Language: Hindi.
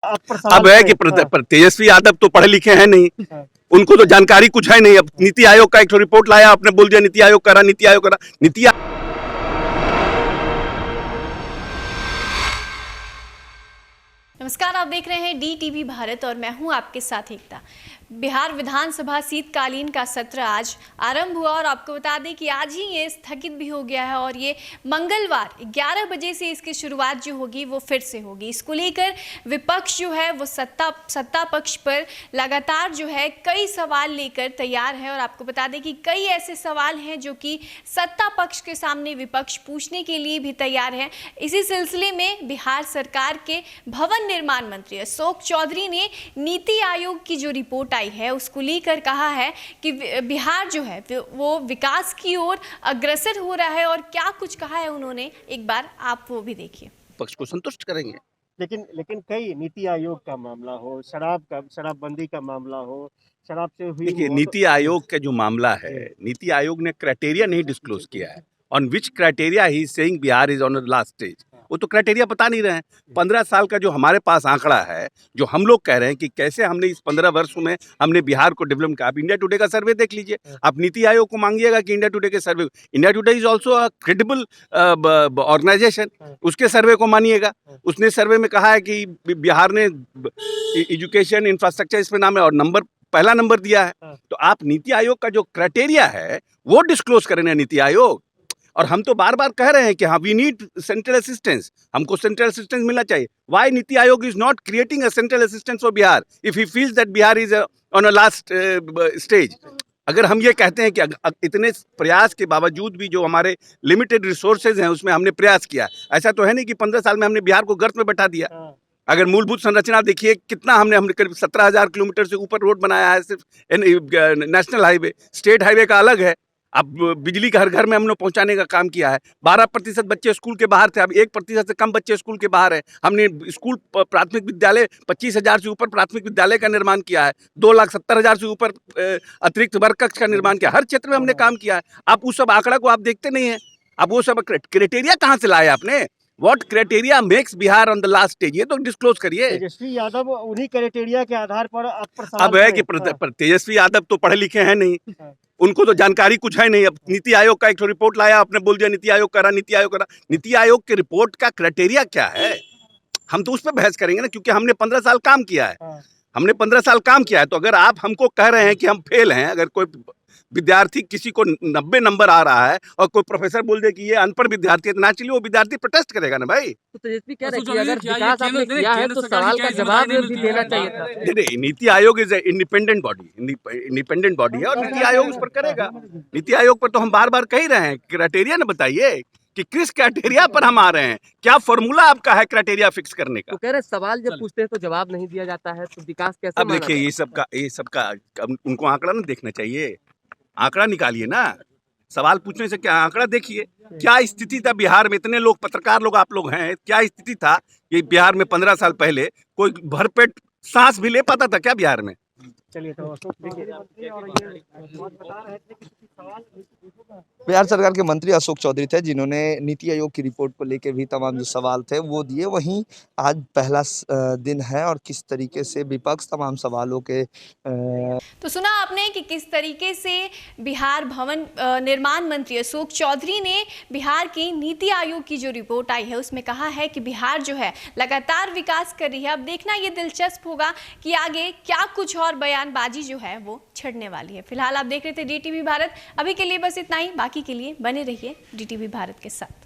अब है कि तेजस्वी यादव तो पढ़े लिखे हैं नहीं, उनको तो जानकारी कुछ है नहीं। अब नीति आयोग का एक रिपोर्ट लाया, आपने बोल दिया नीति आयोग करा, नीति आयोग करा। नमस्कार, आप देख रहे हैं DTV भारत और मैं हूं आपके साथ एकता। बिहार विधानसभा शीतकालीन का सत्र आज आरंभ हुआ और आपको बता दें कि आज ही ये स्थगित भी हो गया है और ये मंगलवार 11 बजे से इसकी शुरुआत जो होगी वो फिर से होगी। इसको लेकर विपक्ष जो है वो सत्ता पक्ष पर लगातार जो है कई सवाल लेकर तैयार है और आपको बता दें कि कई ऐसे सवाल हैं जो कि सत्ता पक्ष के सामने विपक्ष पूछने के लिए भी तैयार है। इसी सिलसिले में बिहार सरकार के भवन निर्माण मंत्री अशोक चौधरी ने नीति आयोग की जो रिपोर्ट आई है उसको लेकर कहा है कि बिहार जो है वो विकास की ओर अग्रसर हो रहा है और क्या कुछ कहा है उन्होंने, एक बार आप वो भी देखिए। पक्ष को संतुष्ट करेंगे, लेकिन कई नीति आयोग का मामला हो, शराबबंदी का मामला हो, शराब से हुई। देखिए नीति आयोग का जो मामला है, नीति आयोग ने क्राइटेरिया नहीं डिस्क्लोज किया है। On which criteria he saying Bihar is on the last stage, वो तो क्राइटेरिया बता नहीं रहे हैं। 15 साल का जो हमारे पास आंकड़ा है, जो हम लोग कह रहे हैं कि कैसे हमने इस 15 वर्षों में हमने बिहार को डेवलप किया। आप इंडिया टुडे का सर्वे देख लीजिए, आप नीति आयोग को मांगिएगा कि इंडिया टुडे के survey, India today is also a credible organization, उसके सर्वे को मानिएगा। उसने सर्वे में कहा है कि बिहार ने एजुकेशन इंफ्रास्ट्रक्चर इसमें नाम है और नंबर पहला नंबर दिया है। तो आप नीति आयोग का जो क्राइटेरिया है वो डिस्क्लोज करें ना नीति आयोग। और हम तो बार बार कह रहे हैं कि हाँ वी नीड सेंट्रल असिस्टेंस, हमको सेंट्रल असिस्टेंस मिलना चाहिए। Why NITI Aayog is not creating a central assistance for Bihar if he feels that Bihar is on a last stage. अगर हम ये कहते हैं कि इतने प्रयास के बावजूद भी जो हमारे लिमिटेड रिसोर्सेज हैं उसमें हमने प्रयास किया, ऐसा तो है नहीं कि 15 साल में हमने बिहार को गर्त में बैठा दिया। अगर मूलभूत संरचना देखिए कितना हमने करीब 17,000 किलोमीटर से ऊपर रोड बनाया है, सिर्फ नेशनल हाईवे, स्टेट हाईवे का अलग है। अब बिजली का हर घर में हमने पहुंचाने का काम किया है। 12% बच्चे स्कूल के बाहर थे, अब 1% से कम बच्चे स्कूल के बाहर है। हमने स्कूल प्राथमिक विद्यालय 25,000 से ऊपर प्राथमिक विद्यालय का निर्माण किया है। 2,70,000 से ऊपर अतिरिक्त वर्ग कक्ष का निर्माण किया। हर क्षेत्र में हमने काम किया है। आप उस सब आंकड़ा को आप देखते नहीं है। अब वो सब क्राइटेरिया कहाँ से लाए आपने? What criteria makes Bihar on the last stage? ये तो डिस्क्लोज करिए। तेजस्वी यादव उन्हीं क्राइटेरिया के आधार पर अब है कि तेजस्वी यादव तो पढ़े लिखे हैं नहीं, उनको तो जानकारी कुछ है नहीं। अब नीति आयोग का एक रिपोर्ट लाया, आपने बोल दिया नीति आयोग करा, नीति आयोग करा। नीति आयोग के रिपोर्ट का क्राइटेरिया क्या है? हम तो उस पर बहस करेंगे ना, क्योंकि हमने 15 साल काम किया है। हमने 15 साल काम किया है, तो अगर आप हमको कह रहे हैं कि हम फेल हैं, अगर कोई विद्यार्थी किसी को 90 नंबर आ रहा है और कोई प्रोफेसर बोल दे कि ये अनपढ़ विद्यार्थी है, तो नेचुरली वो विद्यार्थी प्रोटेस्ट करेगा ना भाई। तो तेजस्वी कह रहे हैं कि अगर विकास आपने किया है तो सवाल का जवाब भी देना चाहिए था। नहीं, NITI Aayog is independent body है और नीति आयोग उस पर करेगा। नीति आयोग पर तो हम बार बार कह रहे हैं, क्राइटेरिया ना बताइए कि किस क्राइटेरिया पर हम आ रहे हैं, क्या फॉर्मूला आपका है क्राइटेरिया फिक्स करने का। तो कह रहे सवाल जब पूछते हैं तो जवाब नहीं दिया जाता है, तो विकास कैसे? अब देखिए ये सबका उनको आंकड़ा ना देखना चाहिए, आंकड़ा निकालिए ना। सवाल पूछने से क्या, आंकड़ा देखिए क्या स्थिति था बिहार में। इतने लोग पत्रकार लोग आप लोग हैं, क्या स्थिति था ये बिहार में 15 साल पहले? कोई भरपेट सांस भी ले पाता था क्या बिहार में? चलिए तो बिहार सरकार के मंत्री अशोक चौधरी थे, जिन्होंने नीति आयोग की रिपोर्ट को लेकर भी तमाम जो सवाल थे वो दिए। वहीं आज पहला दिन है और किस तरीके से विपक्ष तमाम सवालों के तो सुना आपने कि किस तरीके से बिहार भवन निर्माण मंत्री अशोक चौधरी ने बिहार की नीति आयोग की जो रिपोर्ट आई है उसमें कहा है कि बिहार जो है लगातार विकास कर रही है। अब देखना ये दिलचस्प होगा कि आगे क्या कुछ और बयानबाजी जो है वो छिड़ने वाली है। फिलहाल आप देख रहे थे DTV भारत। अभी के लिए बस इतना ही, बाकी के लिए बने रहिए DTV भारत के साथ।